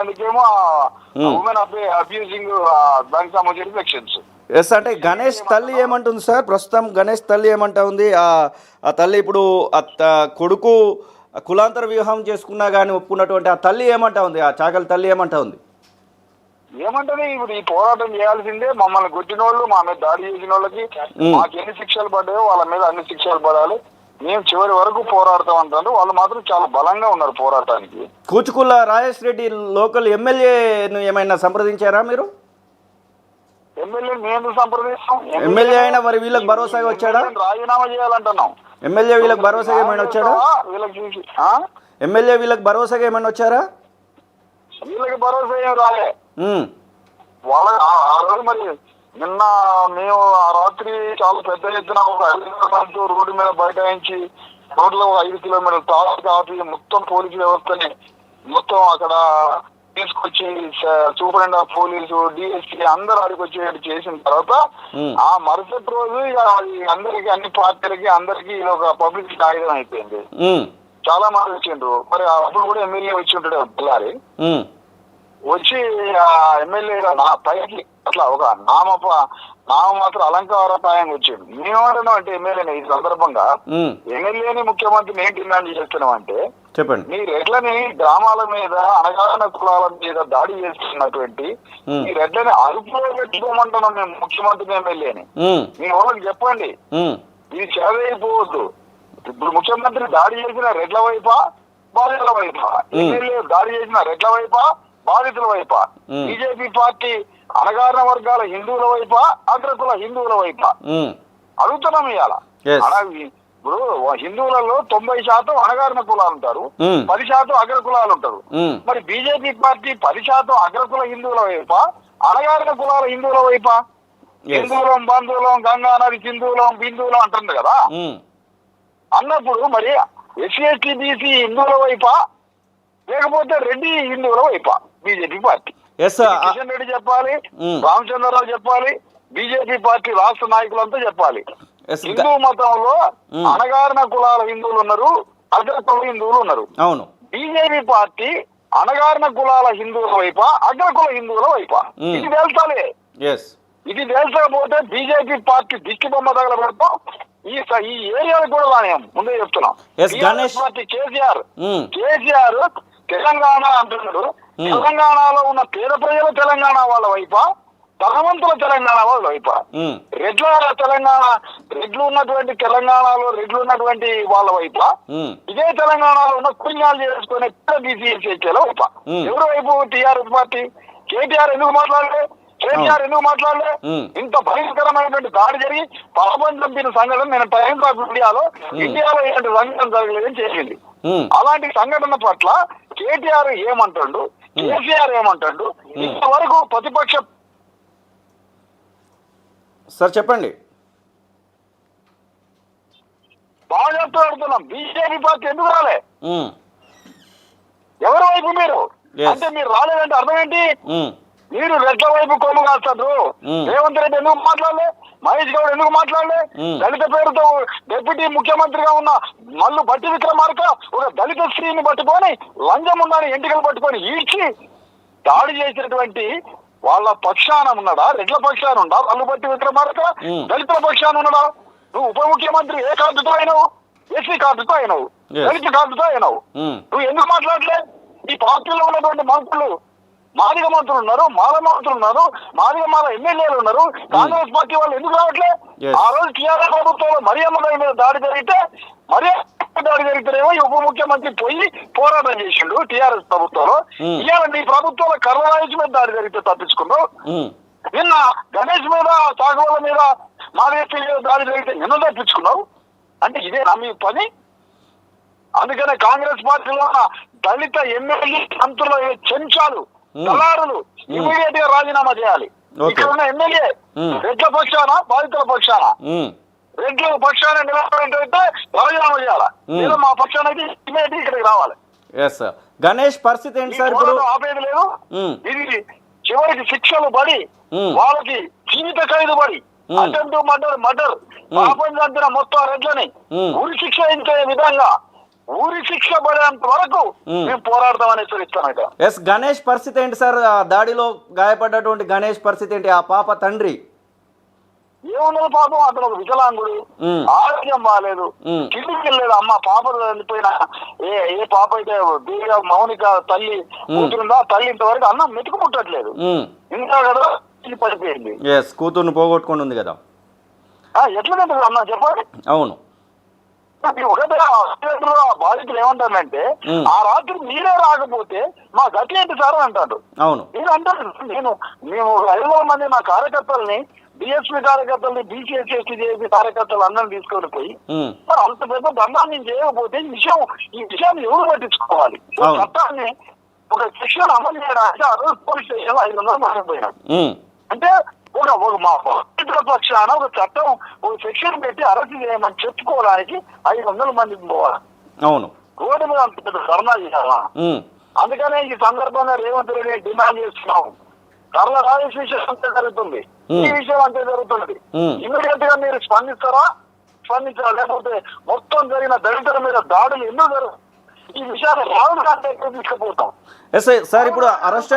అందుకేమో women abusing దానికి సంబంధించిన sections. Yes, అంటే గణేష్ తల్లి ఏమంటుంది సార్? ప్రస్తుతం గణేష్ తల్లి ఏమంటా ఉంది? ఆ తల్లి ఇప్పుడు కొడుకు కులాంతర వివాహం చేసుకున్నా కానీ ఒప్పుకున్నటువంటి ఆ తల్లి ఏమంటా ఉంది? ఆ చాకలి తల్లి ఏమంటా ఉంది? ఏమంటది, ఇప్పుడు ఈ పోరాటం చేయాల్సిందే. మమ్మల్ని కొట్టిన వాళ్ళు, మా మీద దాడి చేసిన వాళ్ళకి మాకు ఎన్ని శిక్షలు పడ్డాయో వాళ్ళ మీద అన్ని శిక్షలు పడాలి, మేము చివరి వరకు పోరాడతాం అంటారు. వాళ్ళు మాత్రం చాలా బలంగా ఉన్నారు పోరాటానికి. కూచుకుల్ల రాజేష్ రెడ్డి లోకల్ ఎమ్మెల్యేను ఏమైనా సంప్రదించారా మీరు? ఎమ్మెల్యే మేము సంప్రదిస్తాం. ఎమ్మెల్యే అయినా మరి వీళ్ళకి భరోసాగా వచ్చాడా? రాజీనామా చేయాలంటున్నాం. ఎమ్మెల్యే వీళ్ళకి భరోసాగా ఏమైనా వచ్చాడా? వీళ్ళకి చూసి ఎమ్మెల్యే వీళ్ళకి భరోసాగా ఏమైనా వచ్చారా? వీళ్ళకి భరోసా ఏం రాలే. వాళ్ళ ఆ రోజు మరి నిన్న మేము ఆ రాత్రి చాలా పెద్ద ఎత్తున ఒక 500 మంది రోడ్డు మీద బైఠాయించి రోడ్లో 5 కిలోమీటర్ల ట్రాఫిక్ ఆపి మొత్తం పోలీసు వ్యవస్థని మొత్తం అక్కడ తీసుకొచ్చి సూపరింటెండెంట్ ఆఫ్ పోలీసు, డిఎస్పీ అందరూ అడిగి వచ్చేటట్టు చేసిన తర్వాత ఆ మరుసటి రోజు ఇక అందరికి, అన్ని పార్టీలకి అందరికి ఇది ఒక పబ్లిక్ ఆయుధం అయిపోయింది. చాలా మంది వచ్చిండ్రు. మరి అప్పుడు కూడా ఎమ్మెల్యే వచ్చి ఉంటాడు పిల్లారి. వచ్చి ఆ ఎమ్మెల్యే పైకి అట్లా ఒక నామమాత్ర అలంకారపాయంగా వచ్చిండు. మేమేమంటున్నాం అంటే ఎమ్మెల్యేని ఈ సందర్భంగా ఎమ్మెల్యేని ముఖ్యమంత్రిని ఏం డిమాండ్ చేస్తున్నాం అంటే, చెప్పండి, మీరు రెడ్లని గ్రామాల మీద అణగారిన కులాల మీద దాడి చేస్తున్నటువంటి ఈ రెడ్లని అదుపులో పెట్టుకోమంటున్నాం మేము ముఖ్యమంత్రిని, ఎమ్మెల్యేని. మీ వాళ్ళకి చెప్పండి, ఇది చెలవైపోవద్దు. ఇప్పుడు ముఖ్యమంత్రి దాడి చేసిన రెడ్ల వైపా బాధితుల వైపా, ఎమ్మెల్యే దాడి చేసిన రెడ్ల వైపా బాధితుల వైపా, బీజేపీ పార్టీ అణగారిన వర్గాల హిందువుల వైపా అగ్రకుల హిందువుల వైపా అడుగుతున్నాం ఇవాళ. ఇప్పుడు హిందువులలో 90% అణగారిన కులాలు ఉంటారు, 10% అగ్ర కులాలు ఉంటారు. మరి బీజేపీ పార్టీ 10% అగ్రకుల హిందువుల వైపా అణగారిన కులాల హిందువుల వైపా? హిందువులం, బంధువులం, గంగా నది సింధువులం, బిందువులం అంటుంది కదా. అన్నప్పుడు మరి ఎస్సీ ఎస్టీ బీసీ హిందువుల వైపా లేకపోతే రెడ్డి హిందువుల వైపా బీజేపీ పార్టీ? కిషన్ రెడ్డి చెప్పాలి, రామచంద్రరావు చెప్పాలి, బీజేపీ పార్టీ రాష్ట్ర నాయకులంతా చెప్పాలి. హిందూ మతంలో అణగారిన కులాల హిందువులు ఉన్నారు, అగ్రకుల హిందువులు ఉన్నారు. అవును, బీజేపీ పార్టీ అణగారిన కులాల హిందువుల వైపా అగ్రకుల హిందువుల వైపా? ఇది తెలుసాలి. ఇది తెలుసకపోతే బీజేపీ పార్టీ దిష్టి బొమ్మ తగలబెడతాం. ఈ ఏరియాలు కూడా రానియం, ముందే చెప్తున్నాం. పార్టీ కేసీఆర్ తెలంగాణ అంటున్నాడు. తెలంగాణలో ఉన్న పేద ప్రజలు తెలంగాణ వాళ్ళ వైపా, ధనవంతుల తెలంగాణ వాళ్ళ వైపా? రెడ్లు ఉన్నటువంటి తెలంగాణలో రెడ్లు ఉన్నటువంటి వాళ్ళ వైపా, ఇదే తెలంగాణలో ఉన్న పుణ్యాలు చేసుకునే బీసీఎస్ఏల వైపా? ఎవరి వైపు? TRS party. కేటీఆర్ ఎందుకు మాట్లాడలే? ఇంత భయంకరమైనటువంటి దాడి జరిగి పాపం చంపిన సంఘటన నేను టైమ్స్ ఆఫ్ ఇండియాలో ఇలాంటి సంఘటన జరగలేదని చేసింది. అలాంటి సంఘటన పట్ల కేటీఆర్ ఏమంటాడు, కేసీఆర్ ఏమంటాడు? ఇంతవరకు ప్రతిపక్ష సార్ చెప్పండి. బాగా చెప్తున్నాం. బీజేపీ పార్టీ ఎందుకు రాలే? ఎవరి వైపు మీరు? అంటే మీరు రాలేదంటే అర్థం ఏంటి? మీరు రెడ్ల వైపు కొమ్ము కాస్తారు. రేవంత్ రెడ్డి ఎందుకు మాట్లాడలే? మహేష్ గౌడ్ ఎందుకు మాట్లాడలే? దళిత పేరుతో డిప్యూటీ ముఖ్యమంత్రిగా ఉన్న మల్లు బట్టి విక్రమార్క ఒక దళిత స్త్రీని పట్టుకొని లంచం ఉందని ఎంటికలు పట్టుకొని ఈడ్చి దాడి చేసినటువంటి వాళ్ళ పక్షాన ఉన్నాడా? రెడ్ల పక్షాన ఉండా మల్లు బట్టి విక్రమార్క? దళితుల పక్షాన ఉన్నాడా? నువ్వు ఉప ముఖ్యమంత్రి ఏ కార్డుతో అయినావు? ఎస్సీ కార్డుతో అయినావు, దళిత కార్డుతో అయినావు. నువ్వు ఎందుకు మాట్లాడలే? ఈ పార్టీలో ఉన్నటువంటి మంత్రులు, మాదిగ మంత్రులు ఉన్నారు, మాల మంత్రులు ఉన్నారు, మాల ఎమ్మెల్యేలు ఉన్నారు. కాంగ్రెస్ పార్టీ వాళ్ళు ఎందుకు రావట్లే? ఆ రోజు టీఆర్ఎస్ ప్రభుత్వంలో మరియమ్మ మీద దాడి జరిగితేనేమో ఉప ముఖ్యమంత్రి పోయి పోరాటం చేసిండు టీఆర్ఎస్ ప్రభుత్వంలో. ఇవాళ నీ ప్రభుత్వంలో కర్రరాయిస్ మీద దాడి జరిగితే తప్పించుకున్నావు. నిన్న గణేష్ మీద, చాకవల మీద, మాదేశీ మీద దాడి జరిగితే నిన్న తప్పించుకున్నావు. అంటే ఇదే నా మీ పని. అందుకనే కాంగ్రెస్ పార్టీలో ఉన్న దళిత ఎమ్మెల్యే మంత్రుల చెంచాలు, దళారులు ఇమీడియట్ గా రాజీనామా చేయాలి. ఇక్కడ ఉన్న ఎమ్మెల్యే రెడ్ల పక్షాన, బాధితుల పక్షాన, రెడ్ల పక్షాన నిలబడంటే రాజీనామా చేయాలి. లేదా మా పక్షాన అయితే ఇమీడియట్ ఇక్కడికి రావాలి. గణేష్ పరిస్థితి ఏంటి సార్? ఆపేది లేదు. ఇది చివరికి శిక్షలు పడి వాళ్ళకి జీవిత ఖైదు పడి అటెంప్ట్ మర్డర్ పాపం చంపిన మొత్తం రెడ్లని ఉరి శిక్ష ఇచ్చే విధంగా ఊరి శిక్ష పడేంత వరకు మేము పోరాడతామని హెచ్చరిస్తానట. ఎస్, గణేష్ పరిస్థితి ఏంటి సార్? ఆ దాడిలో గాయపడ్డటువంటి గణేష్ పరిస్థితి ఏంటి? ఆ పాప తండ్రి ఏమున్నది పాపం, అతను ఒక వికలాంగుడు, ఆరోగ్యం బాగాలేదు, కిందికి వెళ్ళలేదు. అమ్మ పాప వెళ్ళిపోయిన ఏ పాప అయితే దివ్య మౌనిక తల్లి కూతురుందో ఆ తల్లి ఇంతవరకు అన్నం మెతుకు ముట్టట్లేదు. ఇంకా కదా పడిపోయింది. ఎస్, కూతుర్ని పోగొట్టుకుని ఉంది కదా. ఎట్లా తింటుంది అన్న చెప్పండి. అవును. ఒకటే బాధితులు ఏమంటానంటే ఆ రాత్రి మీరే రాకపోతే మా గతి ఏంటి సార్ అని అంటాడు. అవును. నేను అంటాను, మేము 500 మంది మా కార్యకర్తల్ని, డిఎస్పీ కార్యకర్తల్ని, బీసీఎస్సీ చేసి కార్యకర్తలు అందరిని తీసుకొని పోయి మరి అంత పెద్ద దండాన్ని చేయకపోతే ఈ విషయాన్ని ఎవరు పట్టించుకోవాలి? చట్టాన్ని ఒక శిక్షను అమలు చేయడానికి ఆ రోజు పోలీస్ స్టేషన్ లో 500 మంది పోయినాడు. అంటే ఒక మా బాధితుల పక్షాన ఒక చట్టం ఒక సెక్షన్ పెట్టి అరెస్ట్ చేయమని చెప్పుకోవడానికి 500 మందికి పోవాలి. అవును. రోడ్డు మీద అంత పెద్ద ధర్నా చేయాలా? అందుకనే ఈ సందర్భంగా రేవంత్ రెడ్డి డిమాండ్ చేస్తున్నాం. కర్ల రాజేష్ విషయం అంతే జరుగుతుంది, ఈ విషయం అంతే జరుగుతుంది. ఇమీడియట్ గా మీరు స్పందిస్తారా? లేకపోతే మొత్తం జరిగిన దళితుల మీద దాడులు ఎందుకు జరుగుతుంది? ఈ విషయాన్ని రాహుల్ గాంధీ తీసుకుపోతాం. సార్ ఇప్పుడు అరెస్ట్